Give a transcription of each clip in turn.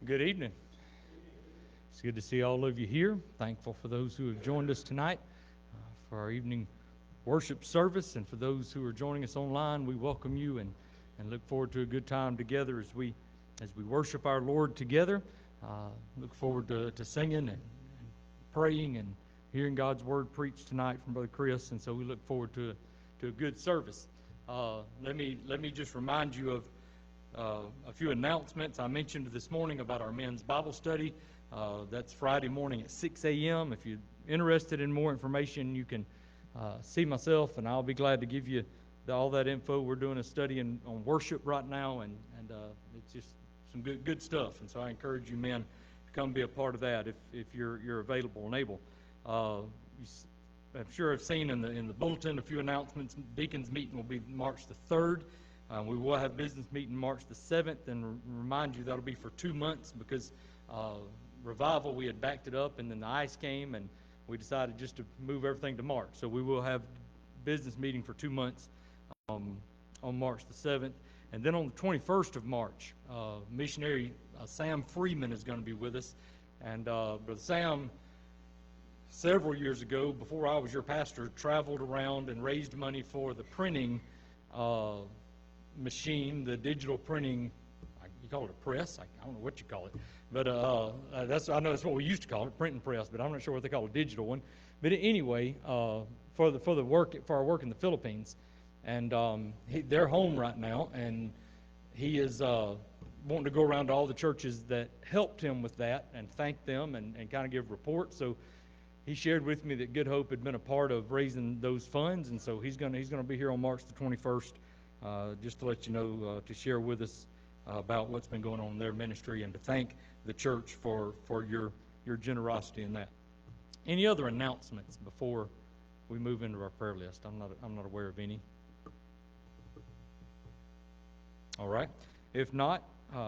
Good evening. It's good to see all of you here. Thankful for those who have joined us tonight for our evening worship service, and for those who are joining us online, we welcome you and look forward to a good time together as we worship our Lord together. Look forward to singing and praying and hearing God's word preached tonight from Brother Chris, and so we look forward to a good service. Let me just remind you of a few announcements. I mentioned this morning about our men's Bible study. That's Friday morning at 6 a.m. If you're interested in more information, you can see myself, and I'll be glad to give you all that info. We're doing a study on worship right now, and it's just some good stuff. And so I encourage you men to come be a part of that if you're available and able. I'm sure I've seen in the bulletin a few announcements. Deacons meeting will be March the 3rd. We will have business meeting March the 7th, and remind you that'll be for 2 months because revival, we had backed it up, and then the ice came, and we decided just to move everything to March. So we will have business meeting for 2 months on March the 7th. And then on the 21st of March, missionary Sam Freeman is going to be with us. And Brother Sam, several years ago, before I was your pastor, traveled around and raised money for the printing machine, the digital printing. You call it a press? I don't know what you call it, but I know that's what we used to call it, printing press. But I'm not sure what they call a digital one. But anyway, for our work in the Philippines, and they're home right now, and he is wanting to go around to all the churches that helped him with that and thank them and kind of give reports. So he shared with me that Good Hope had been a part of raising those funds, and so he's going to be here on March the 21st. Just to let you know, to share with us about what's been going on in their ministry, and to thank the church for your generosity in that. Any other announcements before we move into our prayer list? I'm not aware of any. All right. If not,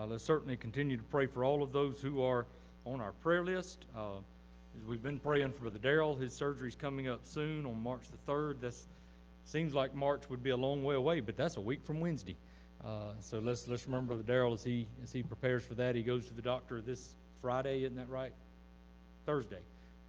let's certainly continue to pray for all of those who are on our prayer list. As we've been praying for Brother Darrell, his surgery's coming up soon on March the 3rd. Seems like March would be a long way away, but that's a week from Wednesday. So let's remember Brother Darrell as he prepares for that. He goes to the doctor this Friday, isn't that right? Thursday,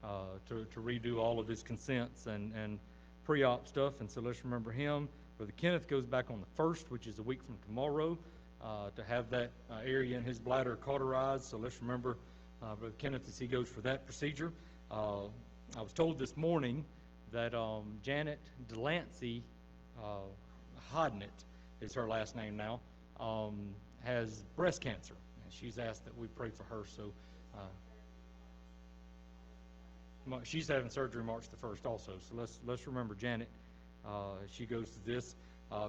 to redo all of his consents and pre-op stuff. And so let's remember him. Brother Kenneth goes back on the 1st, which is a week from tomorrow, to have that area in his bladder cauterized. So let's remember Brother Kenneth as he goes for that procedure. I was told this morning that Janet Delancey Hodnett is her last name now, has breast cancer, and she's asked that we pray for her. So she's having surgery March the 1st also. So let's remember Janet as she goes to this.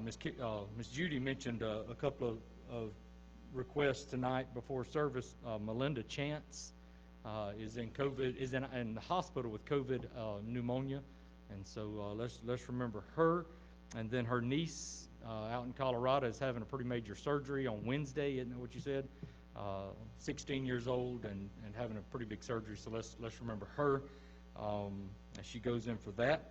Miss Judy mentioned a couple of requests tonight before service. Melinda Chance is in the hospital with COVID pneumonia. And so let's remember her. And then her niece out in Colorado is having a pretty major surgery on Wednesday, isn't that what you said? 16 years old and having a pretty big surgery. So let's remember her as she goes in for that.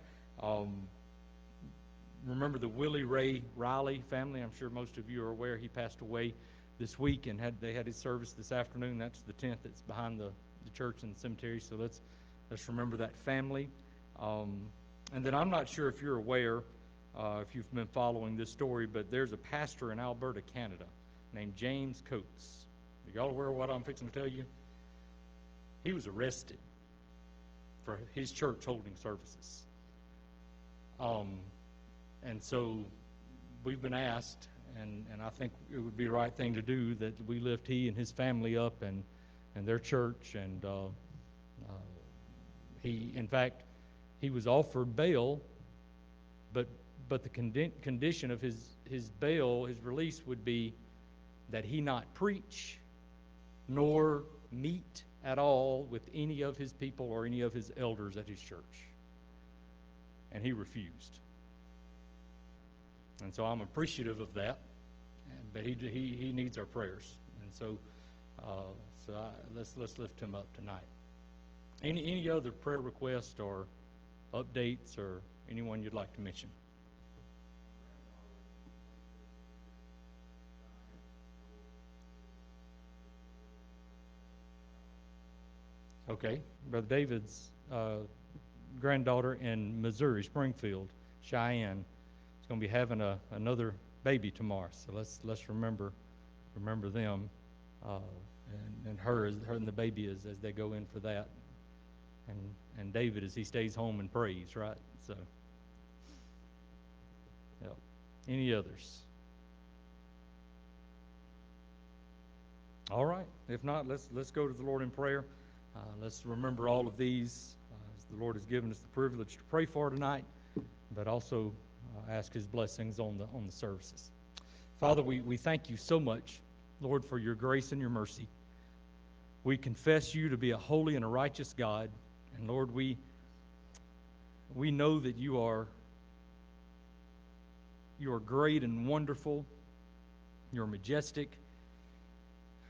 Remember the Willie Ray Riley family. I'm sure most of you are aware he passed away this week, and they had his service this afternoon. That's the tent that's behind the church and the cemetery. So let's remember that family. And then I'm not sure if you're aware, if you've been following this story, but there's a pastor in Alberta, Canada, named James Coates. Are y'all aware of what I'm fixing to tell you? He was arrested for his church holding services. And so we've been asked, and I think it would be the right thing to do, that we lift he and his family up and their church. And he was offered bail, but the condition of his bail, his release, would be that he not preach nor meet at all with any of his people or any of his elders at his church. And he refused. And so I'm appreciative of that, but he needs our prayers. And so let's lift him up tonight. Any other prayer requests or updates or anyone you'd like to mention? Okay. Brother David's granddaughter in Missouri, Springfield, Cheyenne, is going to be having another baby tomorrow. So let's remember them, and her and the baby as they go in for that, and David as he stays home and prays, right? So, yeah. Any others? All right. If not, let's go to the Lord in prayer. Let's remember all of these as the Lord has given us the privilege to pray for tonight, but also ask His blessings on the services. Father, we thank you so much, Lord, for your grace and your mercy. We confess you to be a holy and a righteous God, and Lord, we know that you are great and wonderful. You're majestic.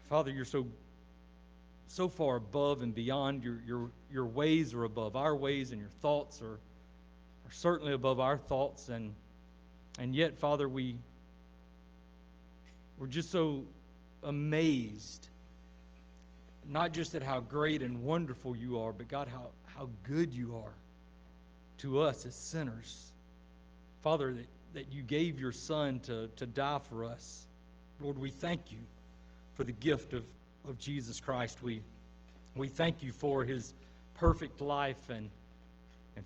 Father, you're so far above and beyond. Your ways are above our ways, and your thoughts are certainly above our thoughts. And yet, Father, we're just so amazed, not just at how great and wonderful you are, but God, how good you are to us as sinners. Father, that you gave your Son to die for us. Lord, we thank you for the gift of Jesus Christ. We thank you for his perfect life and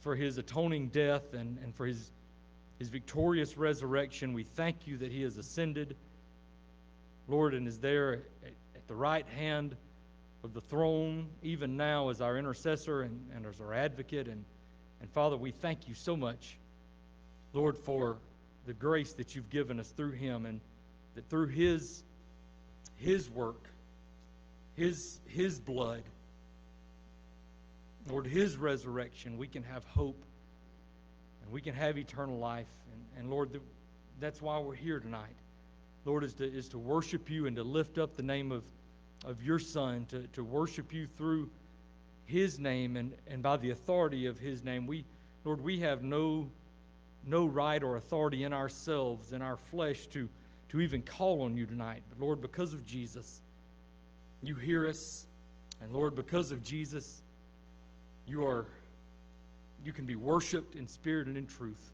for his atoning death and for his victorious resurrection. We thank you that he has ascended, Lord, and is there at the right hand of the throne, even now as our intercessor and as our advocate. And Father, we thank you so much, Lord, for the grace that you've given us through him, and that through his work, his blood, Lord, his resurrection, we can have hope and we can have eternal life. And Lord, that's why we're here tonight. Lord, is to worship you and to lift up the name of your Son, to worship you through his name and by the authority of his name. Lord, we have no right or authority in ourselves, in our flesh, to even call on you tonight. But Lord, because of Jesus, you hear us. And Lord, because of Jesus, you can be worshiped in spirit and in truth.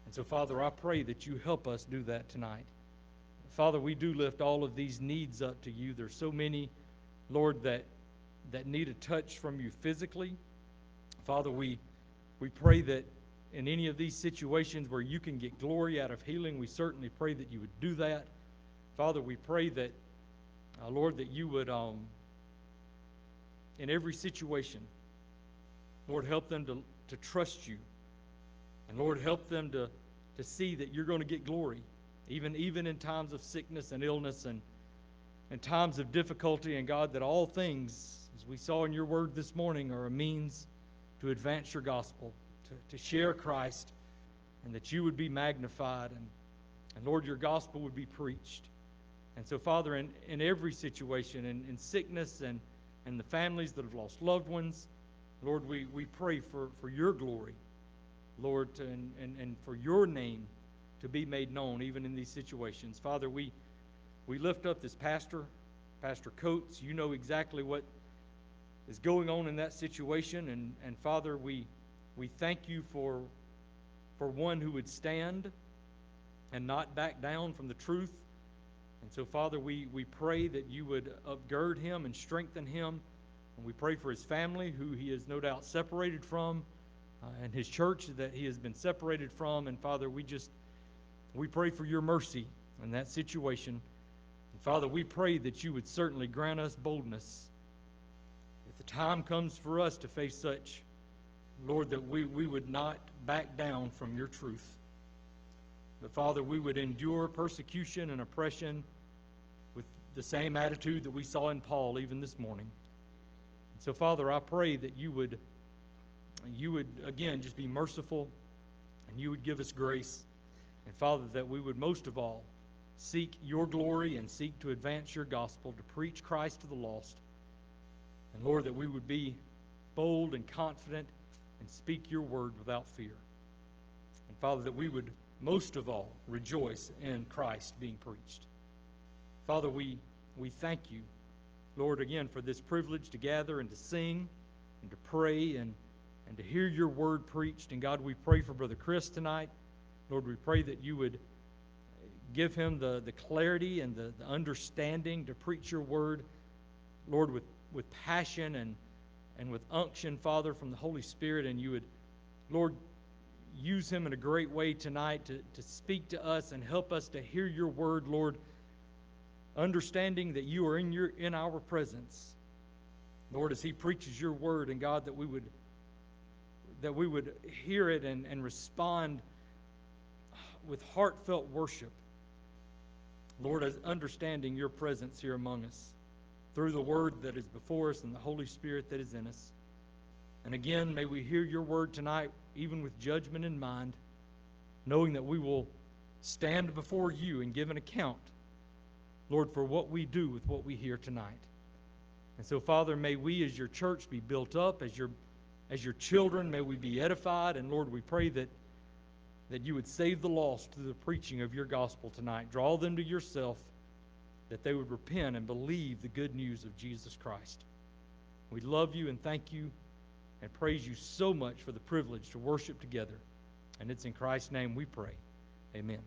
And so, Father, I pray that you help us do that tonight. Father, we do lift all of these needs up to you. There's so many, Lord, that need a touch from you physically. Father, we pray that in any of these situations where you can get glory out of healing, we certainly pray that you would do that. Father, we pray that, Lord, that you would, in every situation, Lord, help them to trust you. And Lord, help them to see that you're going to get glory, even in times of sickness and illness and times of difficulty. And God, that all things, as we saw in your word this morning, are a means to advance your gospel, to share Christ, and that you would be magnified, and Lord, your gospel would be preached. And so, Father, in every situation, in sickness and the families that have lost loved ones, Lord, we pray for your glory, Lord, and for your name to be made known even in these situations. Father, we lift up this Pastor Coates. You know exactly what is going on in that situation, and Father, we thank you for one who would stand and not back down from the truth. And so, Father, we pray that you would upgird him and strengthen him. And we pray for his family, who he is no doubt separated from, and his church that he has been separated from. And Father, we pray for your mercy in that situation. And Father, we pray that you would certainly grant us boldness if the time comes for us to face such, Lord, that we would not back down from your truth. But Father, we would endure persecution and oppression with the same attitude that we saw in Paul even this morning. So, Father, I pray that you would again just be merciful, and you would give us grace. And Father, that we would most of all seek your glory and seek to advance your gospel, to preach Christ to the lost. And Lord, that we would be bold and confident and speak your word without fear. And Father, that we would most of all rejoice in Christ being preached. Father, we thank you, Lord, again for this privilege to gather and to sing. and to pray and to hear your word preached. And God, we pray for Brother Chris tonight. Lord, we pray that you would give him the clarity and the understanding to preach your word, Lord, with passion and with unction, Father, from the Holy Spirit. And you would, Lord, use him in a great way tonight to speak to us and help us to hear your word, Lord, understanding that you are in our presence. Lord, as he preaches your word, and God, that we would hear it and respond with heartfelt worship. Lord, as understanding your presence here among us through the word that is before us and the Holy Spirit that is in us. And again, may we hear your word tonight, even with judgment in mind, knowing that we will stand before you and give an account, Lord, for what we do with what we hear tonight. And so, Father, may we as your church be built up, as your children, may we be edified. And Lord, we pray that you would save the lost through the preaching of your gospel tonight. Draw them to yourself, that they would repent and believe the good news of Jesus Christ. We love you and thank you and praise you so much for the privilege to worship together. And it's in Christ's name we pray. Amen.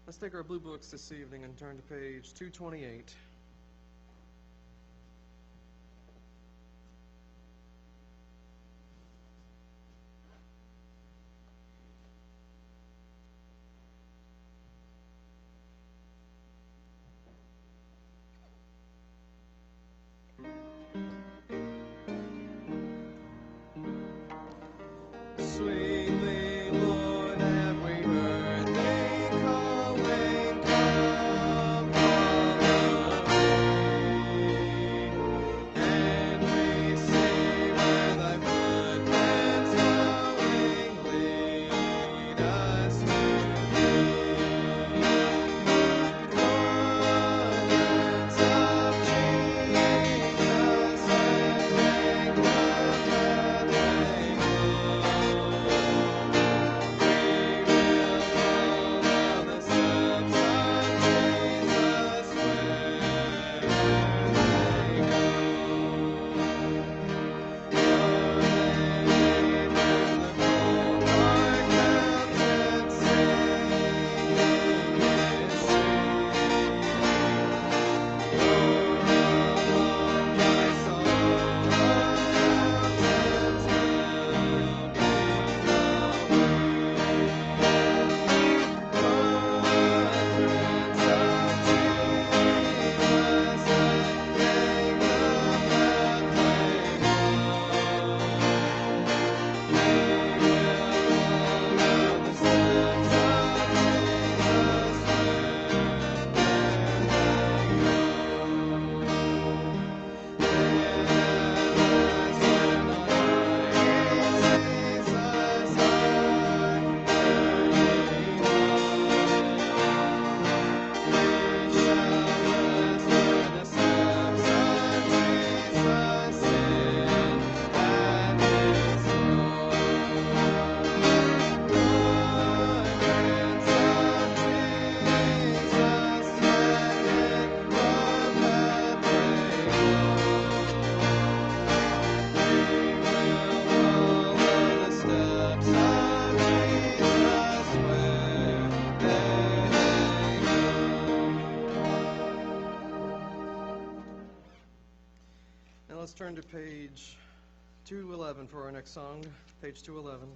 Let's take our blue books this evening and turn to page 228. Sweetly, Lord, have we heard thee calling, come, follow me. And we see where thy footprints going, lead us to thee. Footprints of Jesus, and make the pathway Let's turn to page 211 for our next song, page 211.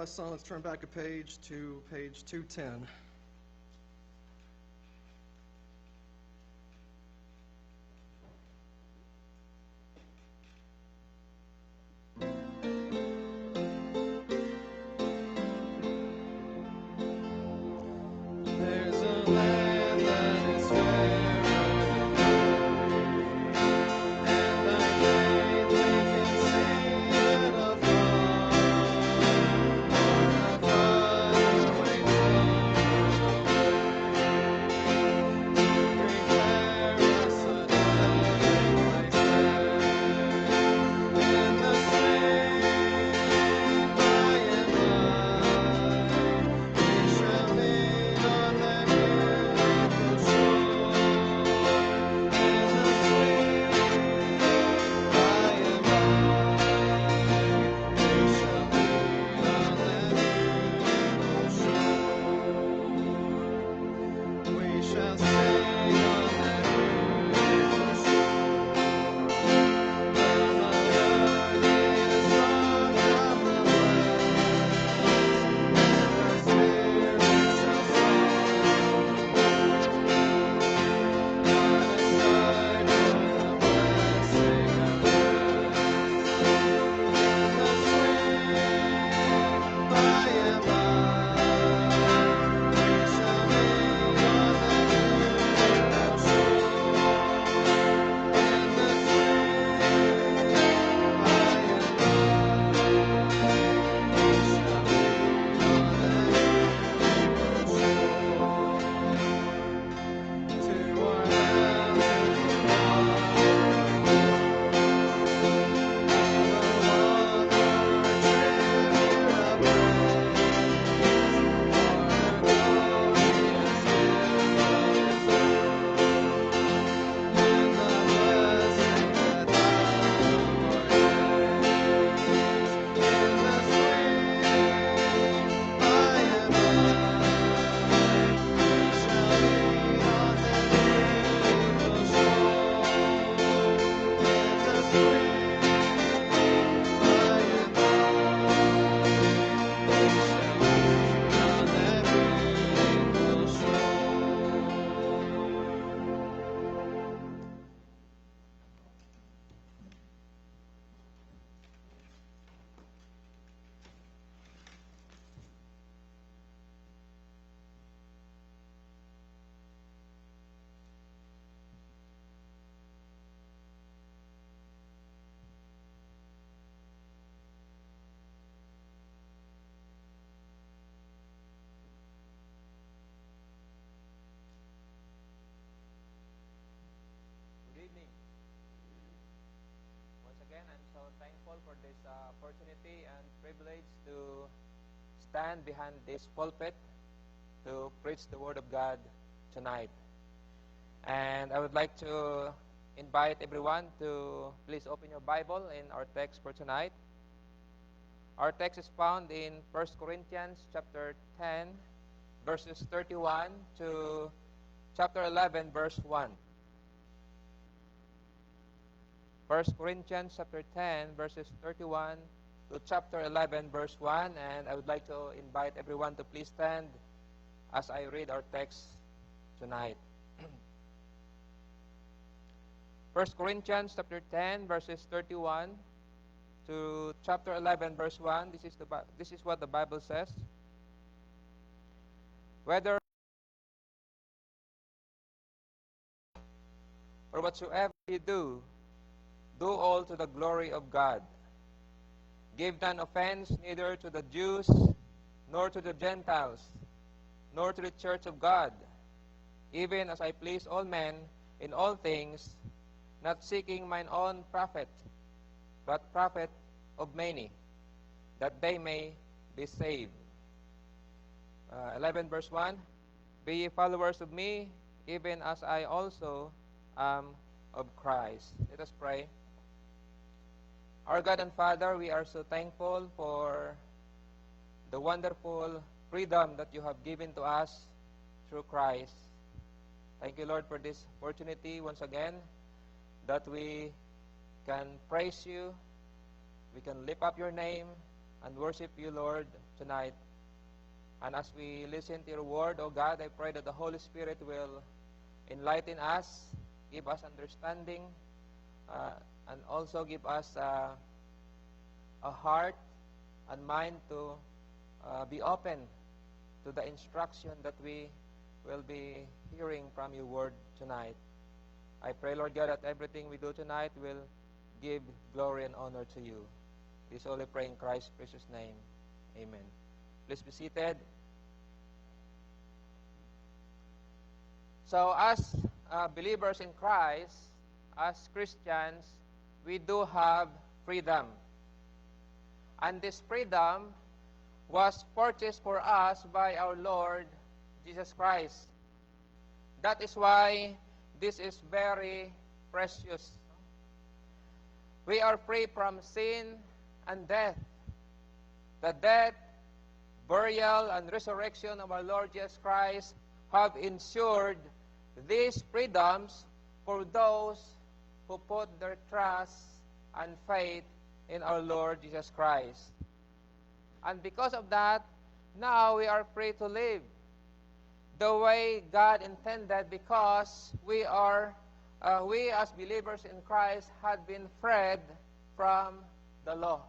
last song, let's turn back a page to page 210. There's a land that is fairer than day, and I faintly can see it afar. Far away from prepare us a dwelling place there, in the same by and by. We shall meet on that beautiful shore, in the sweet by and by. We shall meet on that beautiful shore. We shall sing on that beautiful shore. The melodious song of the west, and our spirits shall soar. Not aside for the blessing of rest, in the sweet by and by. We shall meet on that beautiful shore, in the sweet by and by. We shall meet on that beautiful shore. To our heavenly Father, our treasure of praise, for the glorious gift of His love, and the blessing that Thou ordainest, in the sweet by and by. We shall meet on that beautiful shore, in the sweet by and by. We shall meet on that beautiful shore. Good evening. Once again, I'm so thankful for this opportunity and privilege to stand behind this pulpit to preach the Word of God tonight. And I would like to invite everyone to please open your Bible in our text for tonight. Our text is found in 1 Corinthians chapter 10, verses 31 to chapter 11, verse 1. 1 Corinthians chapter 10, verses 31 to chapter 11, verse 1. And I would like to invite everyone to please stand as I read our text tonight. 1 Corinthians chapter 10, verses 31 to chapter 11, verse 1. This is what the Bible says. Whether or whatsoever you do, do all to the glory of God. Give none offense neither to the Jews, nor to the Gentiles, nor to the church of God, even as I please all men in all things, not seeking mine own profit, but profit of many, that they may be saved. 11 verse 1, Be ye followers of me, even as I also am of Christ. Let us pray. Our God and Father, we are so thankful for the wonderful freedom that you have given to us through Christ. Thank you, Lord, for this opportunity once again that we can praise you, we can lift up your name and worship you, Lord, tonight. And as we listen to your word, O God, I pray that the Holy Spirit will enlighten us, give us understanding, and also give us a heart and mind to be open to the instruction that we will be hearing from your word tonight. I pray, Lord God, that everything we do tonight will give glory and honor to you. This only pray in Christ's precious name. Amen. Please be seated. So as believers in Christ, as Christians, we do have freedom. And this freedom was purchased for us by our Lord Jesus Christ. That is why this is very precious. We are free from sin and death. The death, burial, and resurrection of our Lord Jesus Christ have ensured these freedoms for those who put their trust and faith in our Lord Jesus Christ. And because of that, now we are free to live the way God intended, because we as believers in Christ had been freed from the law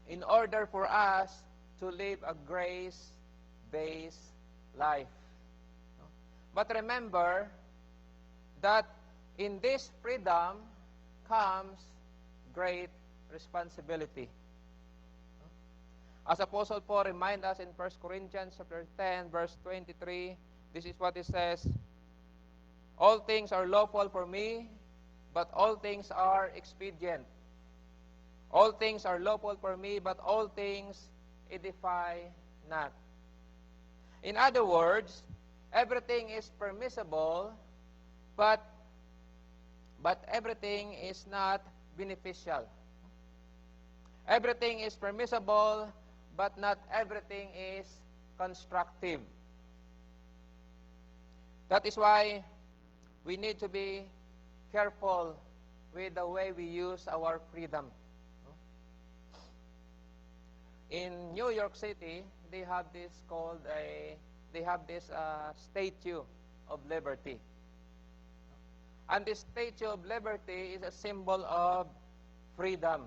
in order for us to live a grace-based life. But remember that in this freedom comes great responsibility. As Apostle Paul reminds us in 1 Corinthians chapter 10, verse 23, this is what he says: all things are lawful for me, but all things are expedient. All things are lawful for me, but all things edify not. In other words, everything is permissible, but everything is not beneficial. Everything is permissible, but not everything is constructive. That is why we need to be careful with the way we use our freedom. In New York City, they have this Statue of Liberty. And this Statue of Liberty is a symbol of freedom.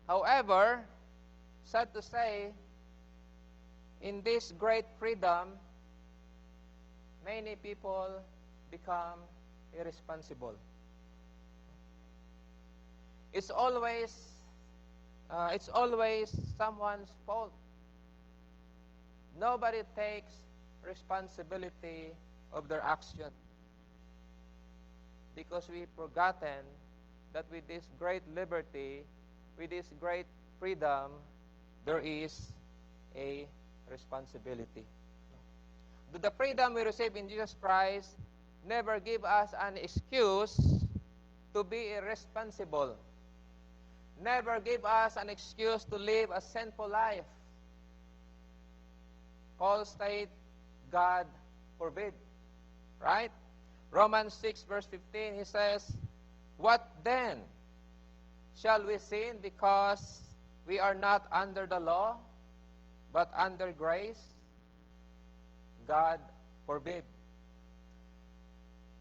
However, sad to say, in this great freedom, many people become irresponsible. It's always someone's fault. Nobody takes responsibility of their action, because we've forgotten that with this great liberty, with this great freedom, there is a responsibility. The freedom we receive in Jesus Christ never give us an excuse to be irresponsible. Never give us an excuse to live a sinful life. Paul stated, God forbid. Right? Romans 6 verse 15, he says, what then? Shall we sin because we are not under the law, but under grace? God forbid.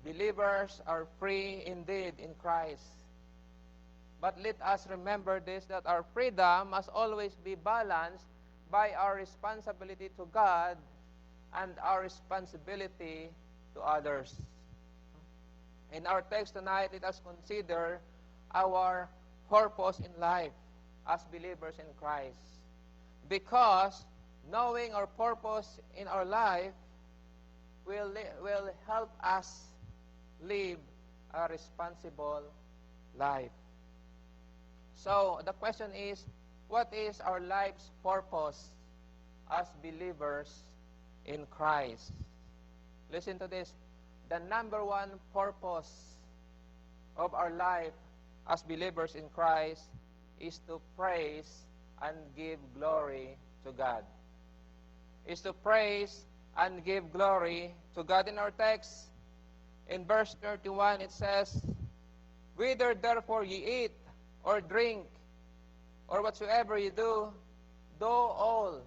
Believers are free indeed in Christ. But let us remember this, that our freedom must always be balanced by our responsibility to God and our responsibility to others. In our text tonight, let us consider our purpose in life as believers in Christ. Because knowing our purpose in our life will help us live a responsible life. So the question is, what is our life's purpose as believers in Christ? Listen to this. The number one purpose of our life as believers in Christ is to praise and give glory to God. Is to praise and give glory to God. In our text, in verse 31, it says, whether therefore ye eat or drink or whatsoever you do all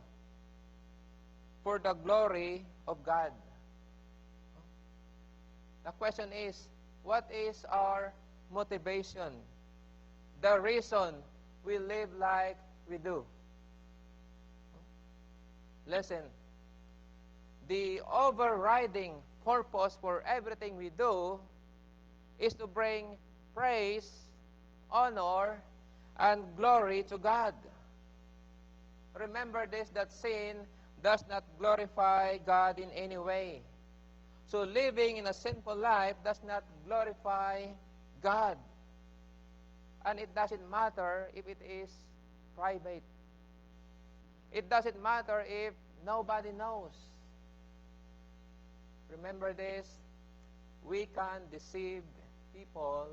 for the glory of God. The question is, what is our motivation? The reason we live like we do. Listen, the overriding purpose for everything we do is to bring praise, honor, and glory to God. Remember this, that sin does not glorify God in any way. So living in a sinful life does not glorify God. And it doesn't matter if it is private. It doesn't matter if nobody knows. Remember this, we can deceive people,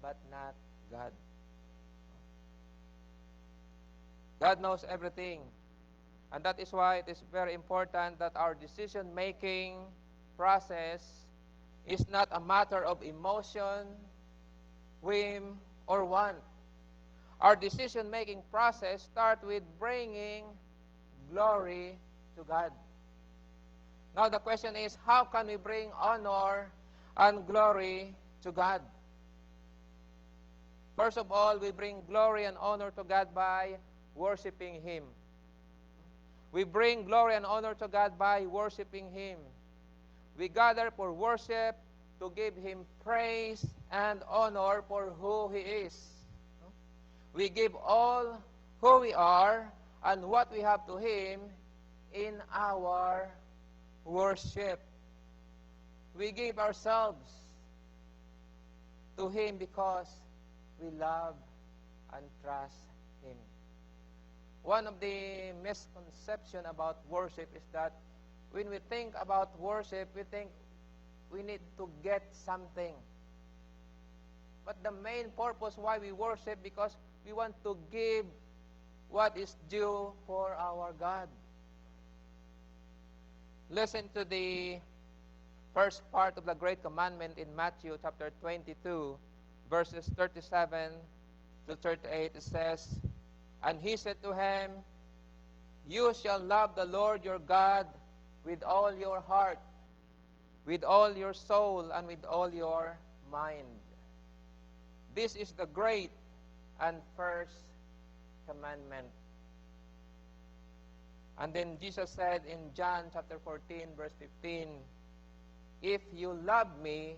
but not God. God knows everything. And that is why it is very important that our decision-making process is not a matter of emotion, whim, or want. Our decision-making process starts with bringing glory to God. Now the question is, how can we bring honor and glory to God? First of all, we bring glory and honor to God by worshiping Him. We bring glory and honor to God by worshiping Him. We gather for worship to give Him praise and honor for who He is. We give all who we are and what we have to Him in our worship. We give ourselves to Him because we love and trust Him. One of the misconceptions about worship is that when we think about worship, we think we need to get something. But the main purpose why we worship, because we want to give what is due for our God. Listen to the first part of the Great Commandment in Matthew chapter 22, verses 37 to 38. It says, "And he said to him, You shall love the Lord your God with all your heart, with all your soul, and with all your mind. This is the great and first commandment." And then Jesus said in John chapter 14, verse 15, "If you love me,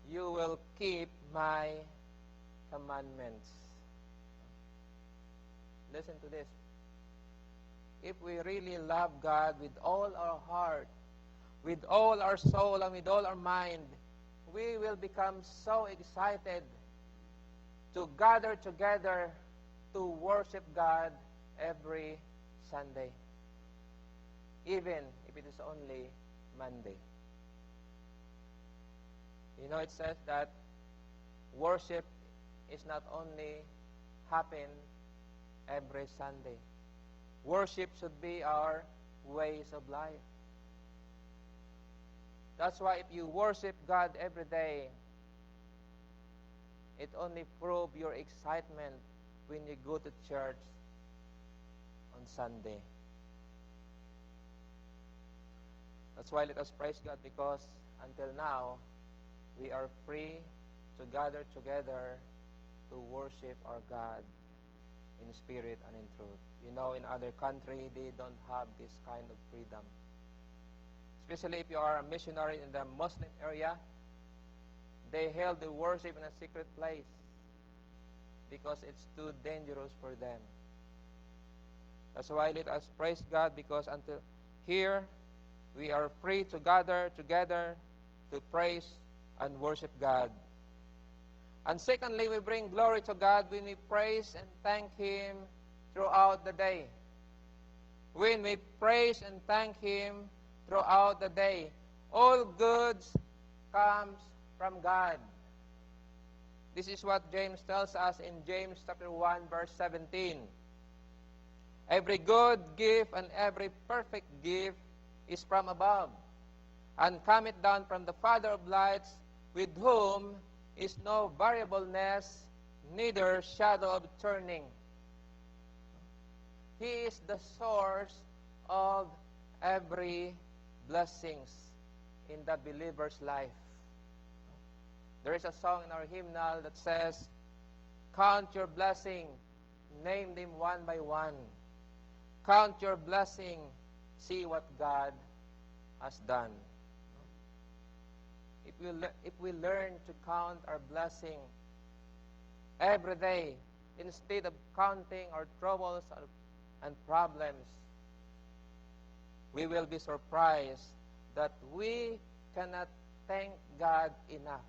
you will keep my commandments." Listen to this. If we really love God with all our heart, with all our soul, and with all our mind, we will become so excited to gather together to worship God every Sunday, even if it is only Monday. You know, it says that worship is not only happen every Sunday. Worship should be our ways of life. That's why if you worship God every day, it only proves your excitement when you go to church on Sunday. That's why let us praise God, because until now, we are free to gather together to worship our God in spirit and in truth. You know, in other countries, they don't have this kind of freedom. Especially if you are a missionary in the Muslim area, they held the worship in a secret place because it's too dangerous for them. That's why let us praise God, because until here, we are free to gather together to praise and worship God. And secondly, we bring glory to God when we praise and thank Him throughout the day. When we praise and thank Him throughout the day, all goods comes from God. This is what James tells us in James chapter 1, verse 17. "Every good gift and every perfect gift is from above, and cometh down from the Father of lights, with whom is no variableness, neither shadow of turning. He is the source of every blessings in the believer's life. There is a song in our hymnal that says, "Count your blessing, name them one by one. Count your blessing, see what God has done." If we learn to count our blessing every day instead of counting our troubles and problems, we will be surprised that we cannot thank God enough.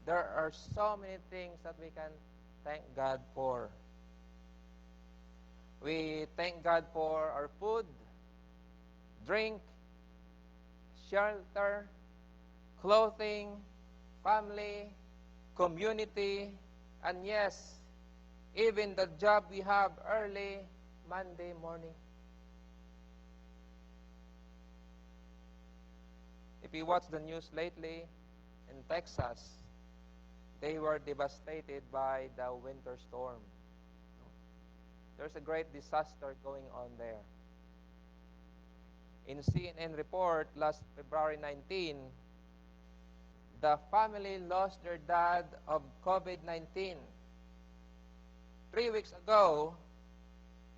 There are so many things that we can thank God for. We thank God for our food, drink, shelter, clothing, family, community, and yes, even the job we have early Monday morning. If you watch the news lately in Texas, they were devastated by the winter storm. There's a great disaster going on there. In CNN report last February 19, the family lost their dad of COVID-19. 3 weeks ago,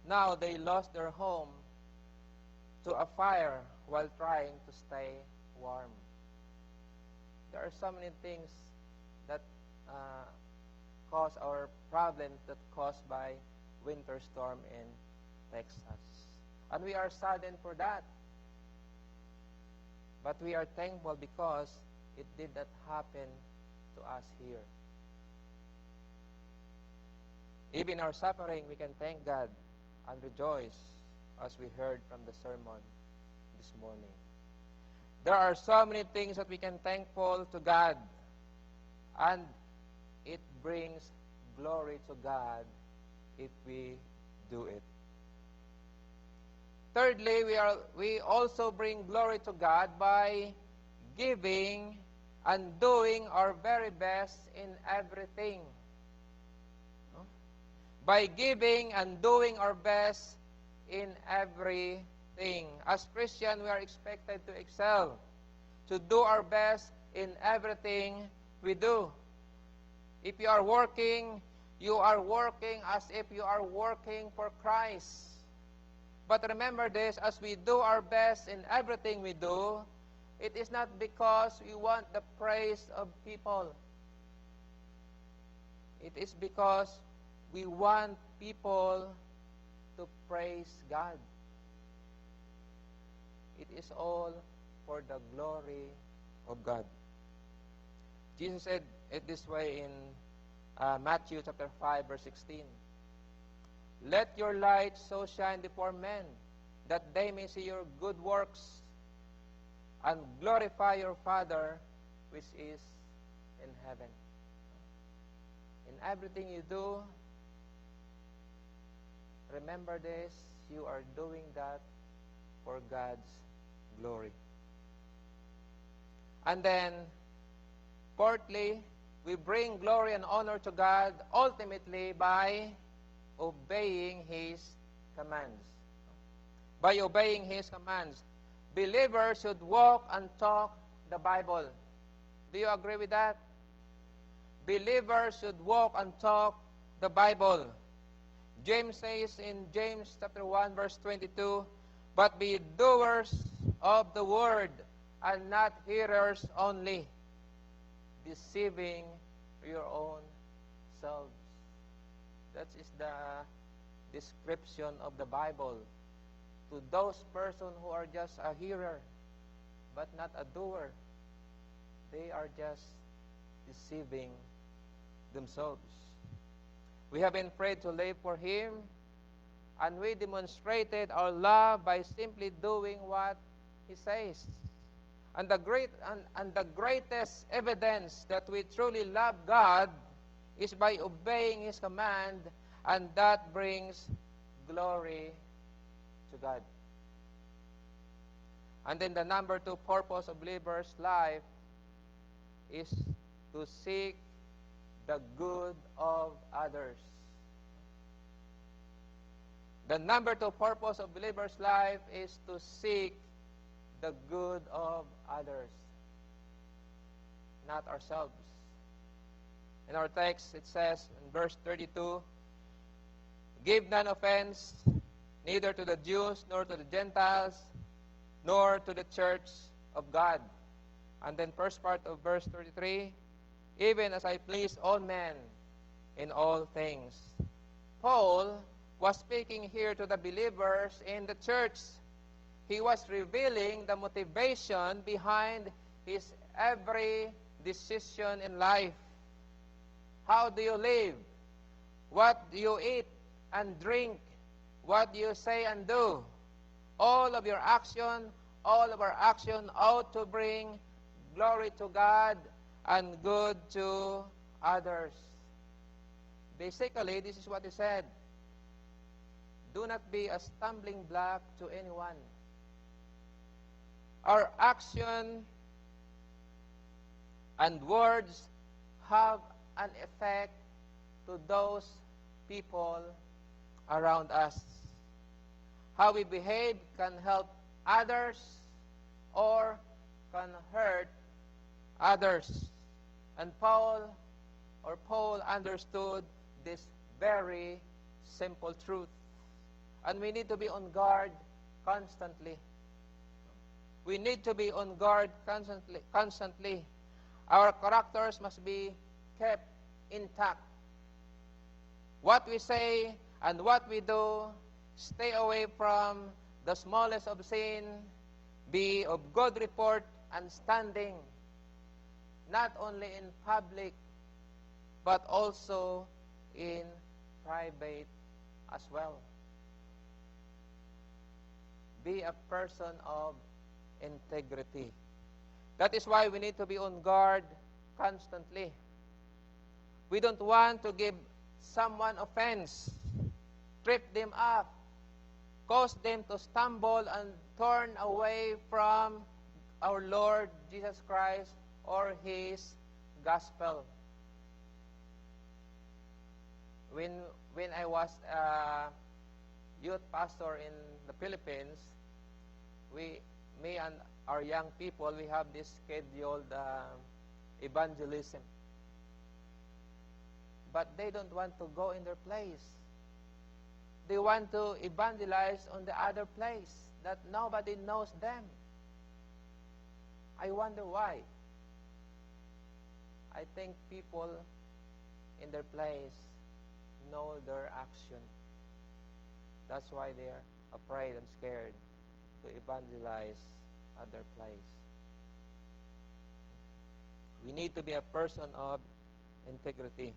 now they lost their home to a fire while trying to stay warm. There are so many things that cause our problems that caused by winter storm in Texas. And we are saddened for that. But we are thankful because it did not happen to us here. Even in our suffering, we can thank God and rejoice, as we heard from the sermon this morning. There are so many things that we can thankful to God, and it brings glory to God if we do it. Thirdly, we also bring glory to God by giving and doing our very best in everything. By giving and doing our best in everything. As Christians, we are expected to excel, to do our best in everything we do. If you are working as if you are working for Christ. But remember this, as we do our best in everything we do, it is not because we want the praise of people. It is because we want people to praise God. It is all for the glory of God. Jesus said it this way in Matthew chapter 5, verse 16. "Let your light so shine before men, that they may see your good works and glorify your Father which is in heaven." In everything you do, remember this, you are doing that for God's glory. And then, fourthly, we bring glory and honor to God ultimately by obeying His commands. By obeying His commands. Believers should walk and talk the Bible. Do you agree with that? Believers should walk and talk the Bible. James says in James chapter 1, verse 22, "But be doers of the word, and not hearers only, deceiving your own selves." That is the description of the Bible. To those persons who are just a hearer, but not a doer, they are just deceiving themselves. We have been prayed to live for Him, and we demonstrated our love by simply doing what He says. And the greatest evidence that we truly love God is by obeying His command, and that brings glory to God. And then the number 2 purpose of believer's life is to seek the good of others. The number two purpose of believer's life is to seek the good of others, not ourselves. In our text, it says in verse 32, "Give none offense, neither to the Jews, nor to the Gentiles, nor to the church of God." And then first part of verse 33, "Even as I please all men in all things." Paul was speaking here to the believers in the church. He was revealing the motivation behind his every decision in life. How do you live? What do you eat and drink? What do you say and do? All of our action ought to bring glory to God and good to others. Basically, this is what he said. Do not be a stumbling block to anyone. Our action and words have an effect to those people around us. How we behave can help others or can hurt others. And Paul understood this very simple truth. And we need to be on guard constantly. We need to be on guard constantly. Our characters must be kept intact. What we say and what we do, stay away from the smallest of sin, be of good report and standing, not only in public, but also in private as well. Be a person of integrity. That is why we need to be on guard constantly. We don't want to give someone offense, trip them up, cause them to stumble and turn away from our Lord Jesus Christ or His gospel. When I was a youth pastor in the Philippines, me and our young people, we have this scheduled evangelism. But they don't want to go in their place. They want to evangelize on the other place that nobody knows them. I wonder why. I think people in their place know their action. That's why they are afraid and scared to evangelize at their place. We need to be a person of integrity.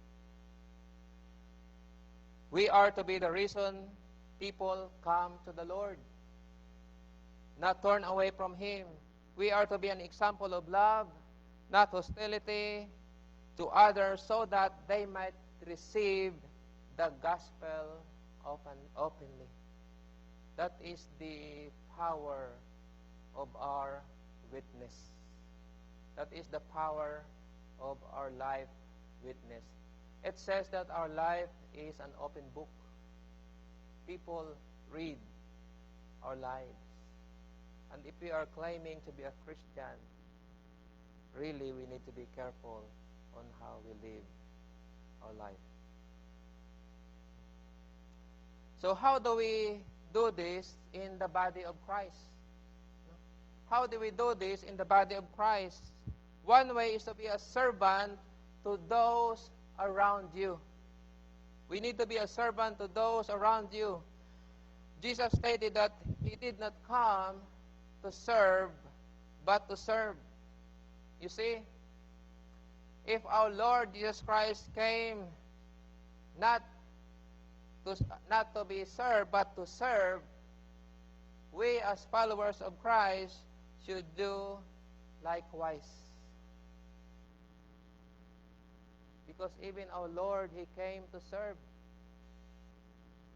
We are to be the reason people come to the Lord, not turn away from Him. We are to be an example of love, not hostility to others, so that they might receive the gospel openly. That is the power of our witness. That is the power of our life witness. It says that our life is an open book. People read our lives. And if we are claiming to be a Christian, really we need to be careful on how we live our life. So how do we do this in the body of Christ? How do we do this in the body of Christ? One way is to be a servant to those around you. We need to be a servant to those around you. Jesus stated that He did not come to serve, but to serve. You see, if our Lord Jesus Christ came not to be served, but to serve, we as followers of Christ should do likewise. Because even our Lord, He came to serve.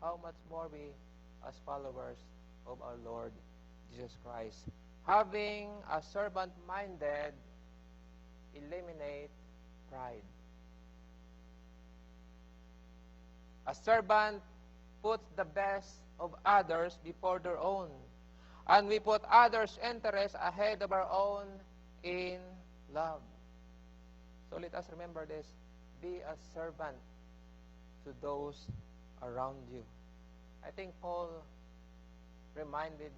How much more we as followers of our Lord Jesus Christ? Having a servant-minded, eliminate pride. A servant puts the best of others before their own. And we put others' interests ahead of our own in love. So let us remember this. Be a servant to those around you. I think Paul reminded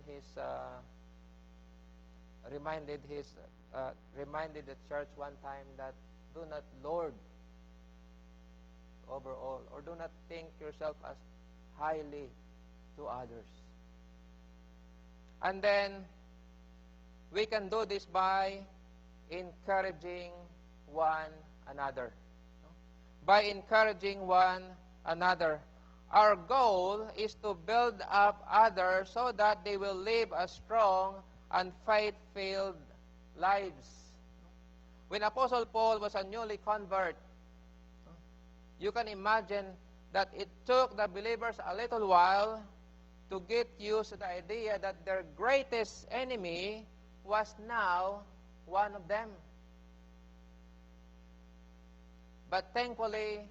the church one time that do not lord over all, or do not think yourself as highly to others. And then we can do this by encouraging one another. By encouraging one another. Our goal is to build up others so that they will live a strong and faith-filled lives. When Apostle Paul was a newly convert, you can imagine that it took the believers a little while to get used to the idea that their greatest enemy was now one of them. But thankfully,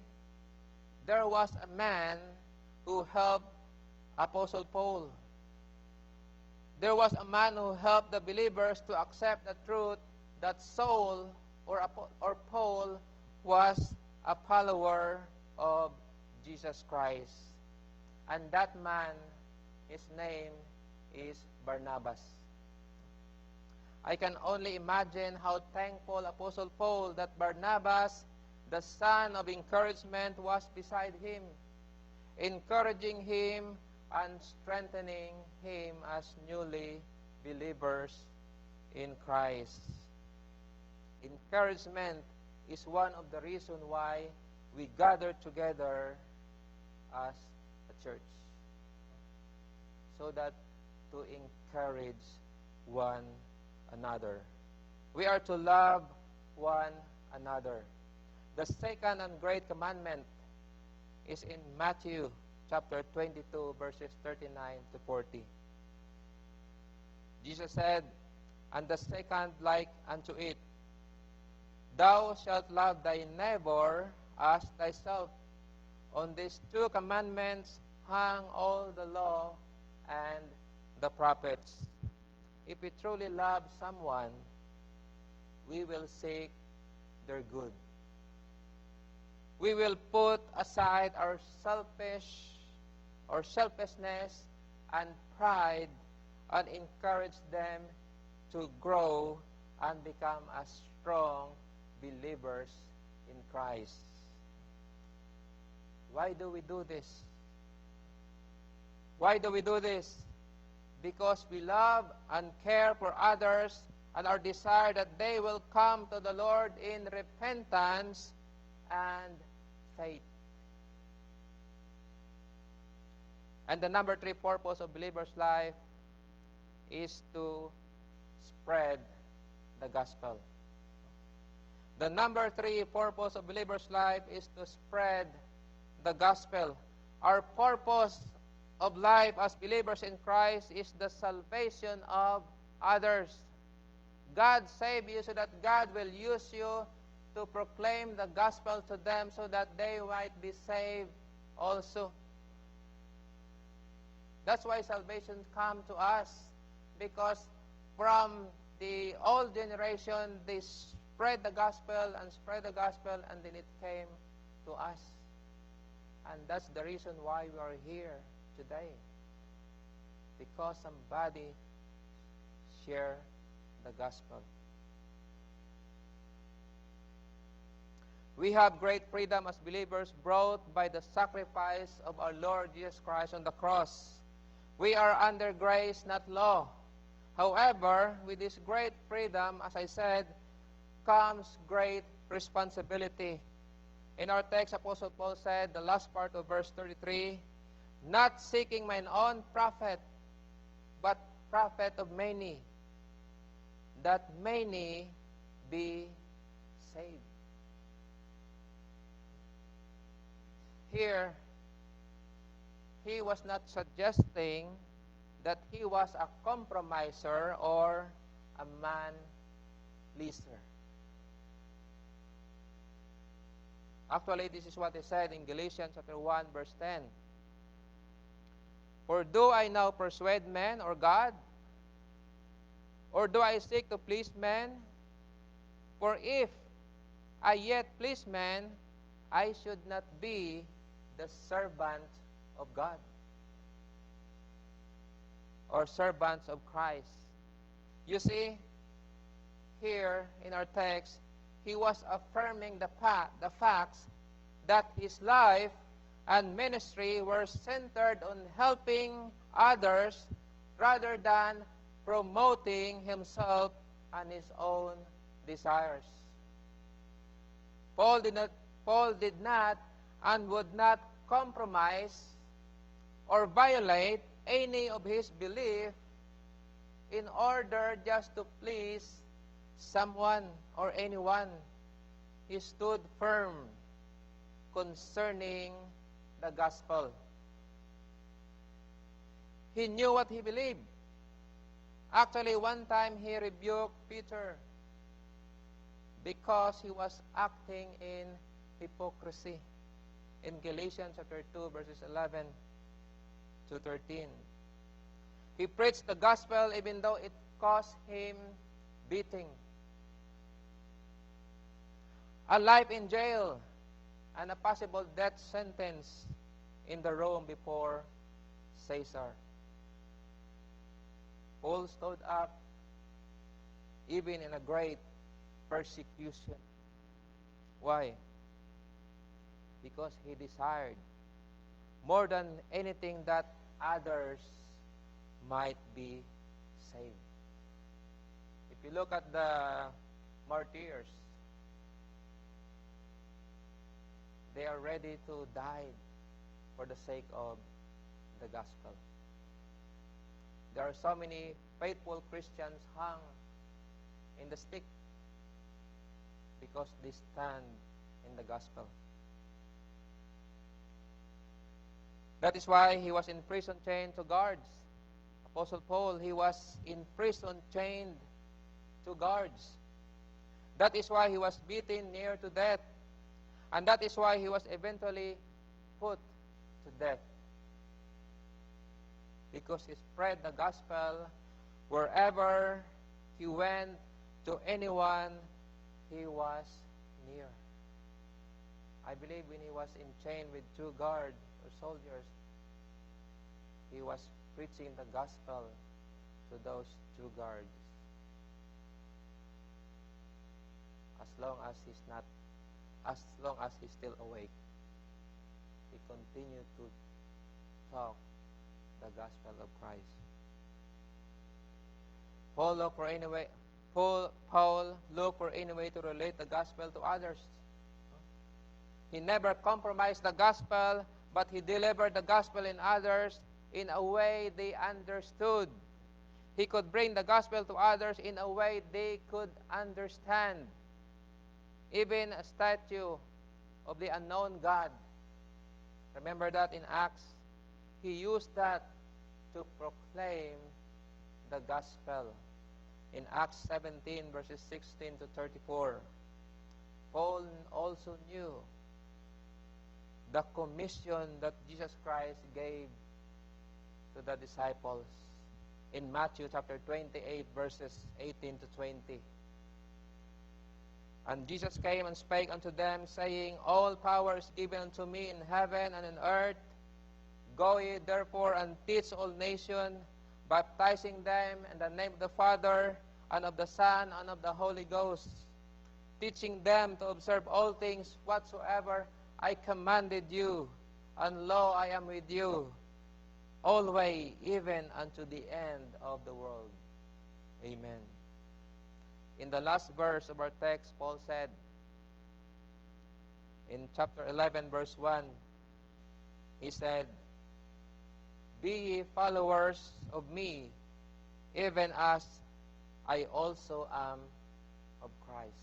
there was a man who helped Apostle Paul. There was a man who helped the believers to accept the truth that Saul or Paul was a follower of Jesus Christ. And that man, his name is Barnabas. I can only imagine how thankful Apostle Paul that Barnabas, the son of encouragement, was beside him, encouraging him and strengthening him as newly believers in Christ. Encouragement is one of the reasons why we gather together as a church, so that to encourage one another. We are to love one another. The second and great commandment is in Matthew chapter 22, verses 39 to 40. Jesus said, "And the second like unto it, thou shalt love thy neighbor as thyself. On these two commandments hang all the law and the prophets." If we truly love someone, we will seek their good. We will put aside our selfishness and pride and encourage them to grow and become as strong believers in Christ. Why do we do this? Why do we do this? Because we love and care for others and our desire that they will come to the Lord in repentance and faith. And the number 3 purpose of believer's life is to spread the gospel. The number 3 purpose of believer's life is to spread the gospel. Our purpose of life as believers in Christ is the salvation of others. God saved you so that God will use you to proclaim the gospel to them so that they might be saved also. That's why salvation come to us, because from the old generation, they spread the gospel, and then it came to us. And that's the reason why we are here today, because somebody shared the gospel. We have great freedom as believers brought by the sacrifice of our Lord Jesus Christ on the cross. We are under grace, not law. However, with this great freedom, as I said, comes great responsibility. In our text, Apostle Paul said, the last part of verse 33, "Not seeking mine own profit, but profit of many, that many be saved." Here, he was not suggesting that he was a compromiser or a man-pleaser. Actually, this is what he said in Galatians chapter 1, verse 10. For do I now persuade men or God? Or do I seek to please men? For if I yet please men, I should not be the servant of God or servants of Christ. You see, here in our text, he was affirming the facts that his life and ministry were centered on helping others rather than promoting himself and his own desires. Paul did not and would not compromise or violate any of his belief in order just to please someone or anyone. He stood firm concerning the gospel. He knew what he believed. Actually, one time he rebuked Peter because he was acting in hypocrisy. In Galatians chapter 2, verses 11 to 13. He preached the gospel even though it cost him beating, a life in jail, and a possible death sentence in the Rome before Caesar. Paul stood up even in a great persecution. Why? Because he desired more than anything that others might be saved. If you look at the martyrs, they are ready to die for the sake of the gospel. There are so many faithful Christians hung in the stick because they stand in the gospel. That is why he was in prison chained to guards. Apostle Paul, he was in prison chained to guards. That is why he was beaten near to death. And that is why he was eventually put to death. Because he spread the gospel wherever he went, to anyone he was near. I believe when he was in chain with 2 guards or soldiers, he was preaching the gospel to those 2 guards. As long as he's still awake, he continued to talk the gospel of Christ. Paul looked for any way to relate the gospel to others. He never compromised the gospel, but he delivered the gospel in others in a way they understood. He could bring the gospel to others in a way they could understand. Even a statue of the unknown God. Remember that in Acts? He used that to proclaim the gospel. In Acts 17, verses 16 to 34. Paul also knew the commission that Jesus Christ gave to the disciples in Matthew chapter 28, verses 18 to 20. And Jesus came and spake unto them, saying, All power is given unto me in heaven and in earth. Go ye therefore and teach all nations, baptizing them in the name of the Father, and of the Son, and of the Holy Ghost, teaching them to observe all things whatsoever I commanded you. And lo, I am with you always, even unto the end of the world. Amen. In the last verse of our text, Paul said, in chapter 11, verse 1, he said, Be ye followers of me, even as I also am of Christ.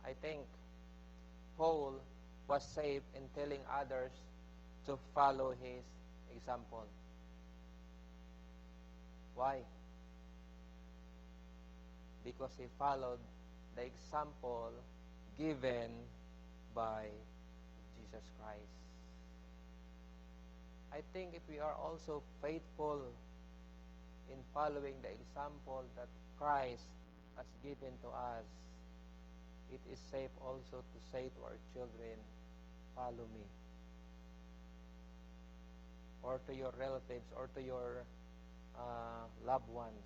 I think Paul was saved in telling others to follow his example. Why? Because he followed the example given by Jesus Christ. I think if we are also faithful in following the example that Christ has given to us, it is safe also to say to our children, follow me. Or to your relatives, or to your loved ones,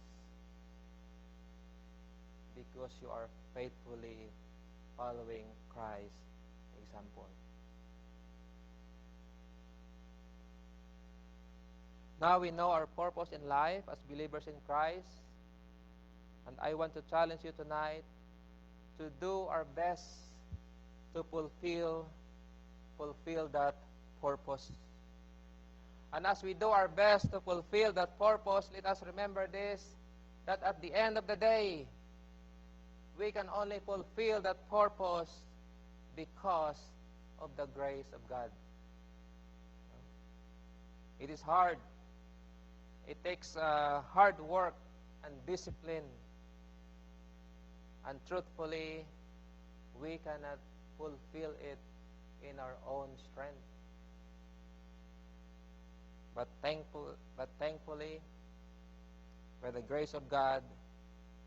because you are faithfully following Christ's example. Now we know our purpose in life as believers in Christ, and I want to challenge you tonight to do our best to fulfill that purpose. And as we do our best to fulfill that purpose, let us remember this, that at the end of the day, we can only fulfill that purpose because of the grace of God. It is hard. It takes hard work and discipline. And truthfully, we cannot fulfill it in our own strength. But thankfully, by the grace of God,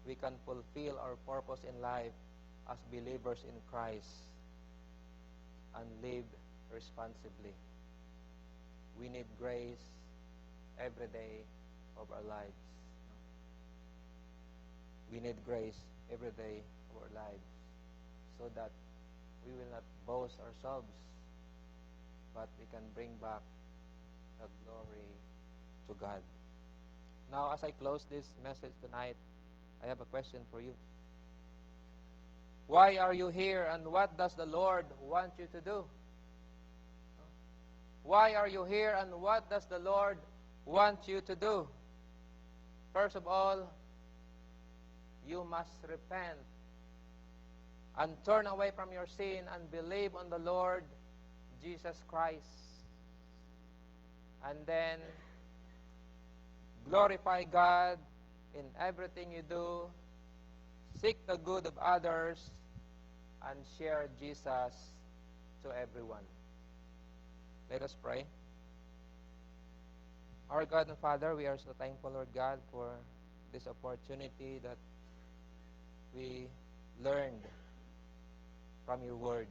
we can fulfill our purpose in life as believers in Christ and live responsibly. We need grace every day of our lives. We need grace every day of our lives so that we will not boast ourselves, but we can bring back the glory to God. Now, as I close this message tonight, I have a question for you. Why are you here, and what does the Lord want you to do? Why are you here, and what does the Lord want you to do? First of all, you must repent and turn away from your sin and believe on the Lord Jesus Christ. And then glorify God in everything you do. Seek the good of others and share Jesus to everyone. Let us pray. Our God and Father, we are so thankful, Lord God, for this opportunity that we learned from your word.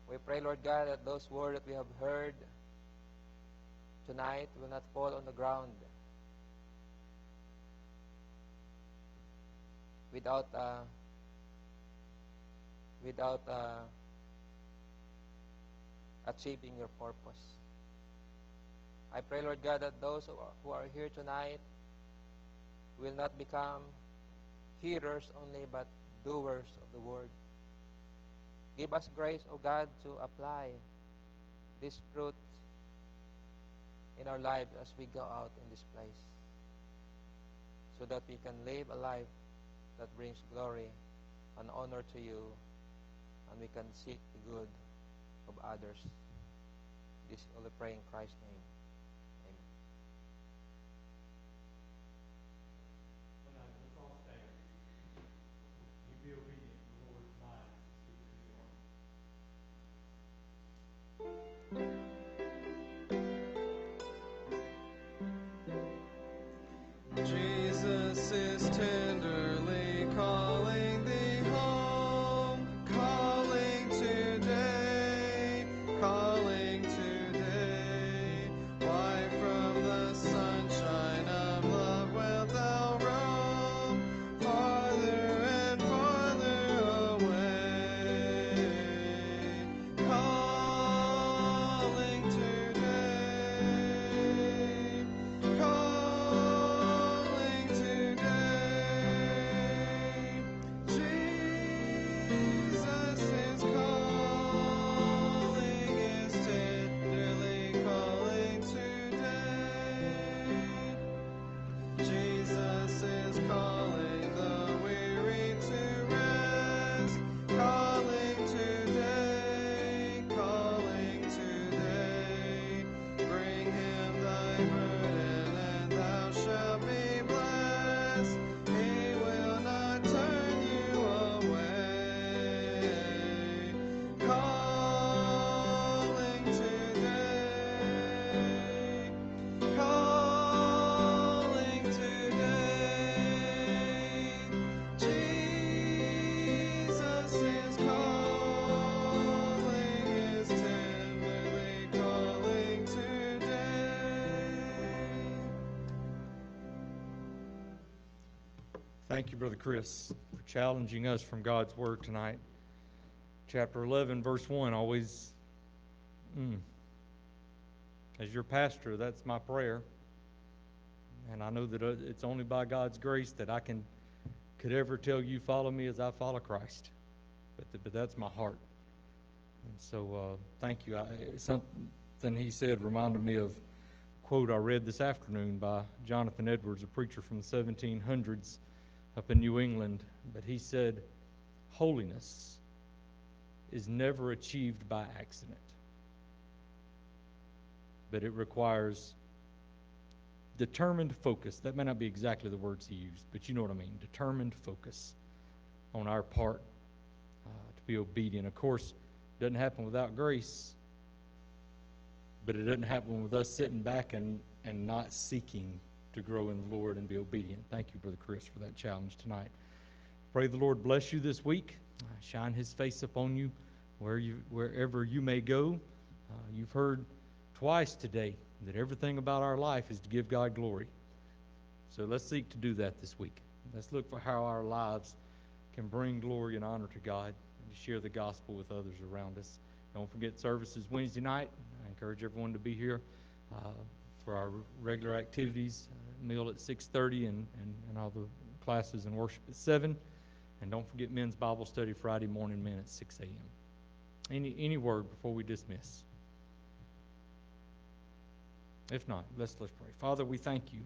We pray, Lord God, that those words that we have heard tonight will not fall on the ground without achieving your purpose. I pray, Lord God, that those who are here tonight will not become hearers only, but doers of the word. Give us grace, O God, to apply this truth in our lives as we go out in this place, so that we can live a life that brings glory and honor to you, and we can seek the good of others. This all I pray in Christ's name. Amen. Let's all stand. You be obedient to the Lord's mind. Jesus is tenderly calling thee home, calling today, calling today. Thank you, Brother Chris, for challenging us from God's Word tonight. Chapter 11, verse 1, always, as your pastor, that's my prayer. And I know that it's only by God's grace that I could ever tell you, follow me as I follow Christ. But that's my heart. And so thank you. Something he said reminded me of a quote I read this afternoon by Jonathan Edwards, a preacher from the 1700s up in New England. But he said, holiness is never achieved by accident, but it requires determined focus. That may not be exactly the words he used, but you know what I mean. Determined focus on our part to be obedient. Of course, it doesn't happen without grace, but it doesn't happen with us sitting back and not seeking to grow in the Lord and be obedient. Thank you, Brother Chris, for that challenge tonight. Pray the Lord bless you this week. Shine his face upon you wherever you may go. You've heard twice today that everything about our life is to give God glory. So let's seek to do that this week. Let's look for how our lives can bring glory and honor to God and to share the gospel with others around us. Don't forget services Wednesday night. I encourage everyone to be here for our regular activities, meal at 6:30 and all the classes and worship at 7. And don't forget men's Bible study Friday morning, men at 6 a.m. Any word before we dismiss? If not, let's pray. Father, we thank you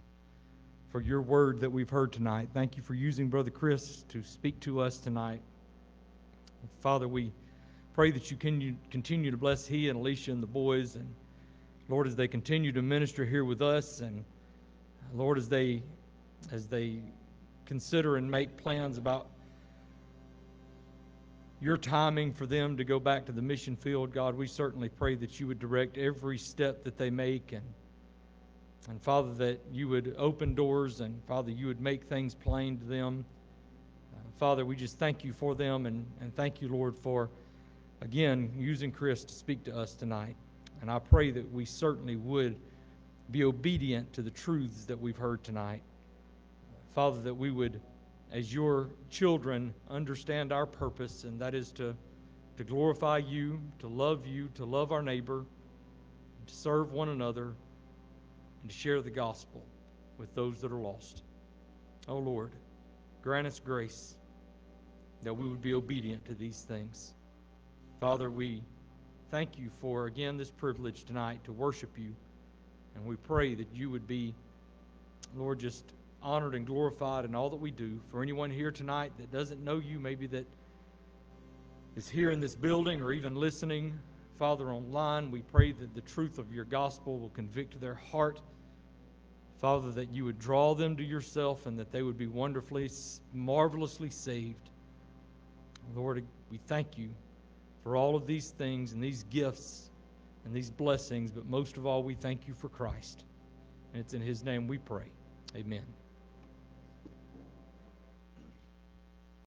for your word that we've heard tonight. Thank you for using Brother Chris to speak to us tonight. Father, we pray that you continue to bless he and Alicia and the boys, and Lord, as they continue to minister here with us, and Lord, as they consider and make plans about your timing for them to go back to the mission field, God, we certainly pray that you would direct every step that they make, and Father, that you would open doors, and Father, you would make things plain to them. Father, we just thank you for them, and thank you, Lord, for, again, using Chris to speak to us tonight. And I pray that we certainly would be obedient to the truths that we've heard tonight. Father, that we would, as your children, understand our purpose, and that is to glorify you, to love our neighbor, to serve one another, and to share the gospel with those that are lost. Oh Lord, grant us grace that we would be obedient to these things. Father, we thank you for, again, this privilege tonight to worship you, and we pray that you would be, Lord, just honored and glorified in all that we do. For anyone here tonight that doesn't know you, maybe that is here in this building or even listening, Father, online, we pray that the truth of your gospel will convict their heart. Father, that you would draw them to yourself and that they would be wonderfully, marvelously saved. Lord, we thank you for all of these things and these gifts and these blessings, but most of all, we thank you for Christ. And it's in his name we pray. Amen.